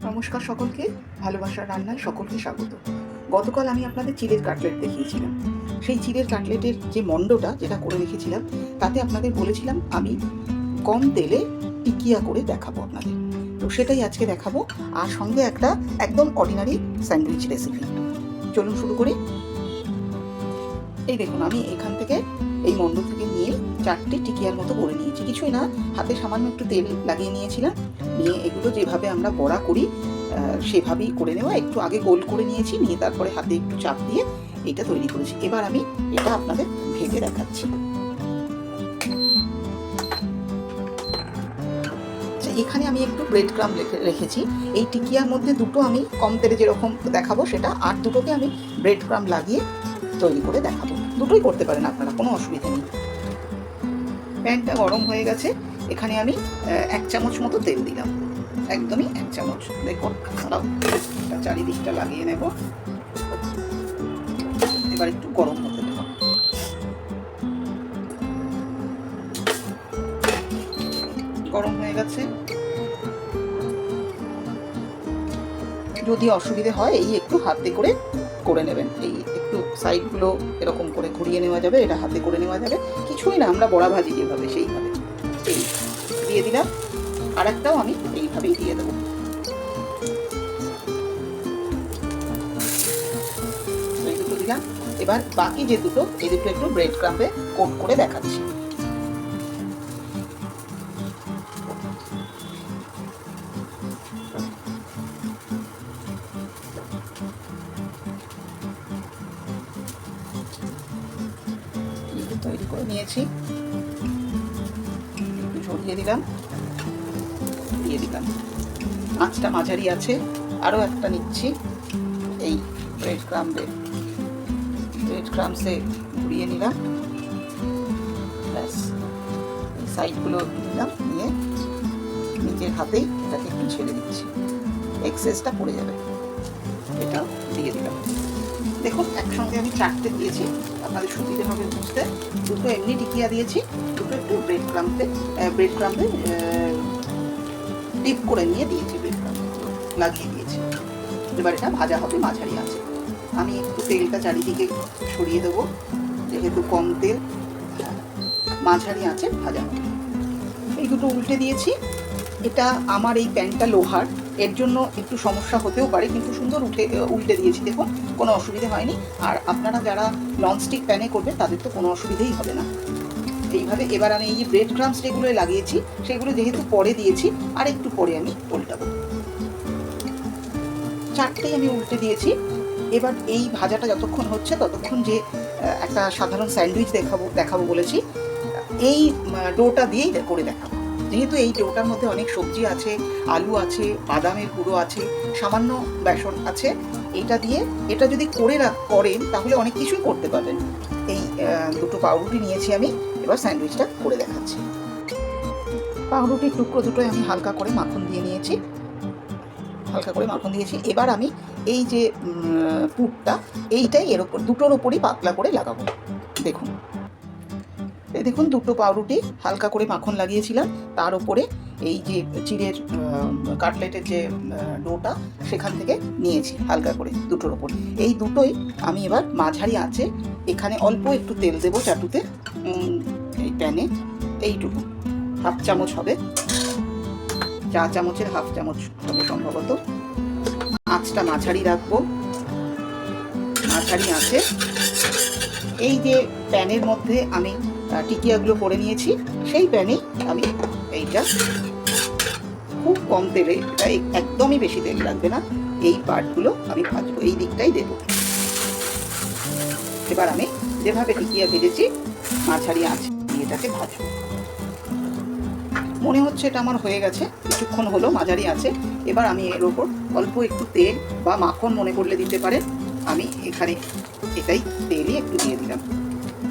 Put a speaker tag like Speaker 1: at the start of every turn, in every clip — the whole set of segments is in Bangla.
Speaker 1: নমস্কার সকলকে, ভালোবাসার রান্নায় সকলকে স্বাগত। গতকাল আমি আপনাদের চিড়ের কাটলেট দেখিয়েছিলাম। সেই চিড়ের কাটলেটের যে মণ্ডটা যেটা করে রেখেছিলাম, তাতে আপনাদের বলেছিলাম আমি কম তেলে টিকিয়া করে দেখাবো আপনাদের। তো সেটাই আজকে দেখাবো, আর সঙ্গে একটা একদম অর্ডিনারি স্যান্ডউইচ রেসিপি। চলুন শুরু করি। এই দেখুন, আমি এখান থেকে এই মণ্ড থেকে নিয়ে 4টে টিকিয়ার মতো করে নিয়েছি। কিছুই না, হাতে সামান্য একটু তেল লাগিয়ে নিয়েছিলাম। নিয়ে এগুলো যেভাবে আমরা বড়া করি সেভাবেই করে নেওয়া। একটু আগে গোল করে নিয়েছি, নিয়ে তারপরে হাতে একটু চাপ দিয়ে এটা তৈরি করেছি। এবার আমি এটা আপনাদের ভেজে দেখাচ্ছি। এখানে আমি একটু ব্রেড ক্রাম রেখেছি। এই টিকিয়ার মধ্যে দুটো আমি কম তেলে যেরকম দেখাবো সেটা, আর দুটোকে আমি ব্রেড ক্রাম লাগিয়ে তৈরি করে দেখাবো। দুটোই করতে পারেন আপনারা, কোনো অসুবিধা নেই। প্যানটা গরম হয়ে গেছে, এখানে আমি 1 চামচ মতো তেল দিলাম, একদমই 1 চামচ। দেখুন, চারিদিকটা লাগিয়ে নেব। এবার একটু গরম হতে দেব। গরম হয়ে গেছে। যদি অসুবিধে হয় এই একটু হাতে করে নেবেন। এই একটু সাইডগুলো এরকম করে ঘুরিয়ে নেওয়া যাবে, এটা হাতে করে নেওয়া যাবে। কিছুই না, আমরা বড়া ভাজি যেভাবে সেইভাবে। এই দিয়ে দিলাম, আর একটাও আমি এইভাবেই দিয়ে দেবো। এই দুটো দিলাম। এবার বাকি যে দুটো, এই দুটো একটু ব্রেড ক্রাম্বে কোট করে দেখাচ্ছি। তৈরি করে নিয়েছি, একটু ছড়িয়ে দিলাম, দিয়ে দিলাম। আঁচটা মাঝারি আছে। আরও একটা নিচ্ছি, এই ব্রেড ক্রামসে ঘুরিয়ে নিলাম। ব্যাস, এই সাইডগুলো নিলাম, নিয়ে নিজের হাতেই এটাকে একটু ছেড়ে দিচ্ছি, এক্সেসটা পড়ে যাবে। এটাও দিয়ে দিলাম। দেখুন, একসঙ্গে আমি 4টে দিয়েছি, আপনাদের সুবিধে হবে বুঝতে। দুটো এমনি টিকিয়া দিয়েছি, দুটো একটু ব্রেড ক্রাম্বে ডিপ করে নিয়ে দিয়েছি, ব্রেড ক্রাম্বে লাগিয়ে দিয়েছি। এবার এটা ভাজা হবে মাঝারি আছে। আমি একটু তেলটা চারিদিকে ছড়িয়ে দেবো, যেহেতু কম তেল, মাঝারি আছে ভাজা হবে। এই দুটো উল্টে দিয়েছি। এটা আমার এই প্যানটা লোহার, এর জন্য একটু সমস্যা হতেও পারে, কিন্তু সুন্দর উল্টে দিয়েছি, দেখুন কোনো অসুবিধে হয়নি। আর আপনারা যারা ননস্টিক প্যানে করবেন তাদের তো কোনো অসুবিধেই হবে না। এইভাবে এবার আমি এই যে ব্রেড ক্রাম্স যেগুলো লাগিয়েছি সেগুলো যেহেতু পরে দিয়েছি, আর একটু পরে আমি উল্টাবো। 4টেই আমি উল্টে দিয়েছি। এবার এই ভাজাটা যতক্ষণ হচ্ছে ততক্ষণ যে একটা সাধারণ স্যান্ডউইচ দেখাবো বলেছি, এই ডোটা দিয়েই করে দেখাবো। যেহেতু এই ডোটার মধ্যে অনেক সবজি আছে, আলু আছে, বাদামের গুঁড়ো আছে, সামান্য বেসন আছে, এটা দিয়ে এটা যদি করেন তাহলে অনেক কিছুই করতে পারবেন। এই দুটো পাউরুটি নিয়েছি আমি, এবার স্যান্ডউইচটা করে দেখাচ্ছি। পাউরুটির টুকরো দুটোই আমি হালকা করে মাখন দিয়েছি। এবার আমি এই যে পুরটা, এইটাই এর ওপর, দুটোর ওপরই পাতলা করে লাগাবো। দেখুন দুটো পাউরুটি হালকা করে মাখন লাগিয়েছিলাম, তার উপরে এই যে চিড়ের কাটলেটের যে ডোটা সেখান থেকে নিয়েছি হালকা করে দুটোর ওপর। এই দুটোই আমি এবার মাঝারি আছে, এখানে অল্প একটু তেল দেবো চাটুতে, এই প্যানে এইটুকু 1/2 চামচ হবে, চা চামচের 1/2 চামচ হবে সম্ভবত। আঁচটা মাঝারি রাখবো, মাঝারি আছে। এই যে প্যানের মধ্যে আমি টিকিয়াগুলো করে নিয়েছি, সেই প্যানেই আমি এইটা খুব কম তেলে, এটা একদমই বেশি তেল লাগবে না, এই পার্টগুলো আমি ভাজবো, এই দিকটাই দেব। এবার আমি যেভাবে টিকিয়া ভেজেছি মাঝারি আঁচে এটাকে ভাজবো। মনে হচ্ছে এটা আমার হয়ে গেছে, কিছুক্ষণ হলো মাঝারি আছে। এবার আমি এর ওপর অল্প একটু তেল বা মাখন মনে করলে দিতে পারেন, আমি এখানে এটাই তেলই একটু দিয়ে দিলাম।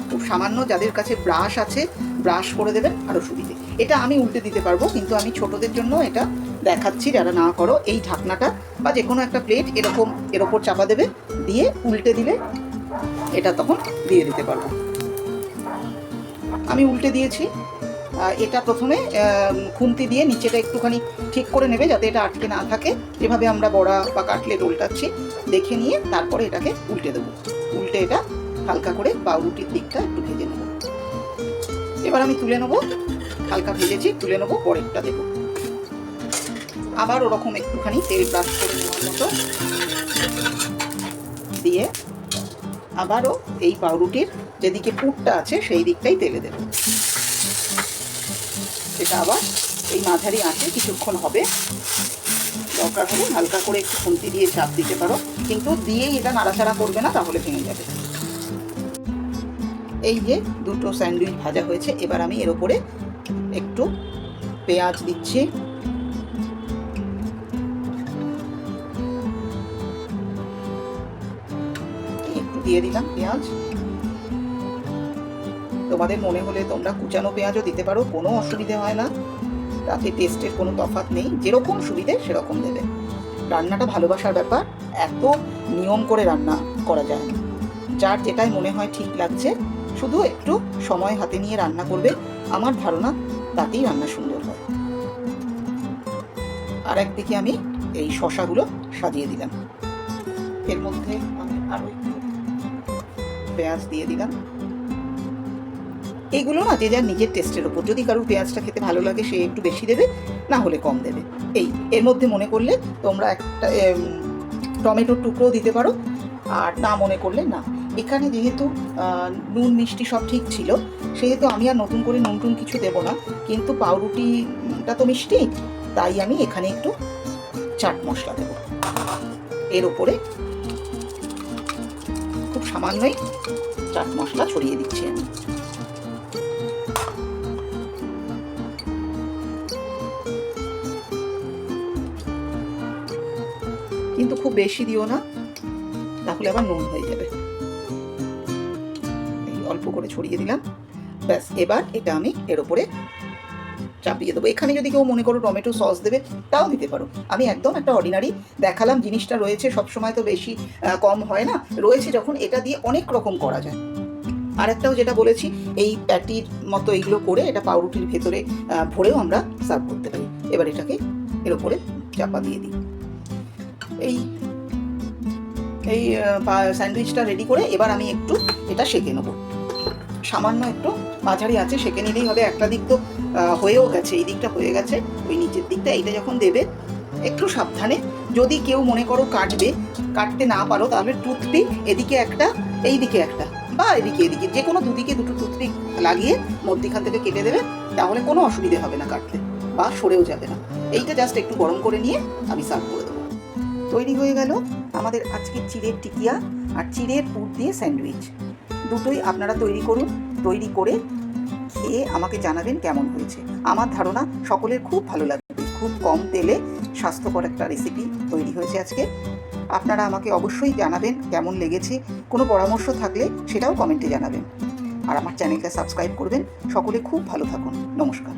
Speaker 1: খুব সামান্য, যাদের কাছে ব্রাশ আছে ব্রাশ করে দেবেন, আরও সুবিধে। এটা আমি উল্টে দিতে পারবো, কিন্তু আমি ছোটদের জন্য এটা দেখাচ্ছি, যারা না করো। এই ঢাকনাটা বা যে কোনো একটা প্লেট এরকম এর ওপর চাপা দেবে, দিয়ে উল্টে দিলে এটা তখন দিয়ে দিতে পারবো। আমি উল্টে দিয়েছি, এটা প্রথমে খুন্তি দিয়ে নিচেটা একটুখানি ঠিক করে নেবে যাতে এটা আটকে না থাকে। যেভাবে আমরা বড়া বা কাটলেট উল্টাচ্ছি দেখে নিয়ে তারপরে এটাকে উল্টে দেবো। উল্টে এটা হালকা করে পাউরুটির দিকটা একটু ভেজে নেব। এবার আমি তুলে নেবো, হালকা ভেজেছি, তুলে নেবো, পরেরটা দেবো। আবার ওরকম একটুখানি তেল ব্রাশ করে নেওয়ার মতো দিয়ে আবারও এই পাউরুটির যেদিকে পুরটা আছে সেই দিকটাই তেলে দেব। সেটা আবার এই মাঝারি আঁচে কিছুক্ষণ হবে। দরকার হলে হালকা করে একটু খুন্তি দিয়ে চাপ দিতে পারো, কিন্তু দিয়েই এটা নাড়াচাড়া করবে না, তাহলে ভেঙে যাবে। এই যে দুটো স্যান্ডউইচ ভাজা হয়েছে, এবার আমি এর উপরে একটু পেঁয়াজ দিচ্ছি। একটু দিয়ে দিলাম পেঁয়াজ। তোমাদের মনে হলে তোমরা কুচানো পেঁয়াজও দিতে পারো, কোনো অসুবিধে হয় না, তাতে টেস্টের কোনো তফাৎ নেই। যেরকম সুবিধে সেরকম দেবে। রান্নাটা ভালোবাসার ব্যাপার, এত নিয়ম করে রান্না করা যায় না। যার যেটাই মনে হয় ঠিক লাগছে, শুধু একটু সময় হাতে নিয়ে রান্না করবে, আমার ধারণা তাতেই রান্না সুন্দর হয়। আর একদিকে আমি এই শসাগুলো সাজিয়ে দিলাম। এর মধ্যে আমি আরও একটু পেঁয়াজ দিয়ে দিলাম। এইগুলো না যে যার নিজের টেস্টের ওপর, যদি কারোর পেঁয়াজটা খেতে ভালো লাগে সে একটু বেশি দেবে, না হলে কম দেবে। এর মধ্যে মনে করলে তোমরা একটা টমেটোর টুকরো দিতে পারো, আর না মনে করলে না। এখানে যেহেতু নুন মিষ্টি সব ঠিক ছিল, সেহেতু আমি আর নতুন করে নুন টুন কিছু দেবো না, কিন্তু পাউরুটিটা তো মিষ্টি, তাই আমি এখানে একটু চাট মশলা দেবো এর ওপরে। খুব সামান্যই চাট মশলা ছড়িয়ে দিচ্ছি আমি। কিন্তু খুব বেশি দিও না, তাহলে আবার নুন হয়ে যাবে। অল্প করে ছড়িয়ে দিলাম, ব্যাস। এবার এটা আমি এর উপরে চাপিয়ে দেবো। এখানে যদি কেউ মনে করো টমেটো সস দেবে, তাও দিতে পারো। আমি একদম একটা অর্ডিনারি দেখালাম, জিনিসটা রয়েছে, সবসময় তো বেশি কম হয় না, রয়েছে যখন এটা দিয়ে অনেক রকম করা যায়। আর একটাও যেটা বলেছি, এই প্যাটির মতো এইগুলো করে এটা পাউরুটির ভেতরে ভরেও আমরা সার্ভ করতে পারি। এবার এটাকে এর উপরে চাপা দিয়ে দিই। এই স্যান্ডউইচটা রেডি করে এবার আমি একটু এটা সেঁকে নেবো। সামান্য একটু মাঝারি আছে সেঁকে নিলেই হবে। একটা দিক তো হয়েও গেছে, এই দিকটা হয়ে গেছে, ওই নিচের দিকটা। এইটা যখন দেবে একটু সাবধানে, যদি কেউ মনে করো কাটতে না পারো, তাহলে টুথপিক এদিকে একটা, এই দিকে একটা, বা এদিকে যে কোনো দুদিকে দুটো টুথপিক লাগিয়ে মধ্যিখান থেকে কেটে দেবে, তাহলে কোনো অসুবিধে হবে না কাটতে, বা সরেও যাবে না। এইটা জাস্ট একটু গরম করে নিয়ে আমি সার্ভ করে দেবো। তৈরি হয়ে গেল আমাদের আজকে চিড়ের টিকিয়া আর চিড়ের পুর দিয়ে স্যান্ডউইচ। দুটোই আপনারা তৈরি করুন, তৈরি করে খেয়ে আমাকে জানাবেন কেমন হয়েছে। আমার ধারণা সকলের খুব ভালো লাগবে। খুব কম তেলে স্বাস্থ্যকর একটা রেসিপি তৈরি হয়েছে আজকে। আপনারা আমাকে অবশ্যই জানাবেন কেমন লেগেছে। কোনো পরামর্শ থাকলে সেটাও কমেন্টে জানাবেন। আর আমার চ্যানেলটা সাবস্ক্রাইব করবেন। সকলে খুব ভালো থাকুন। নমস্কার।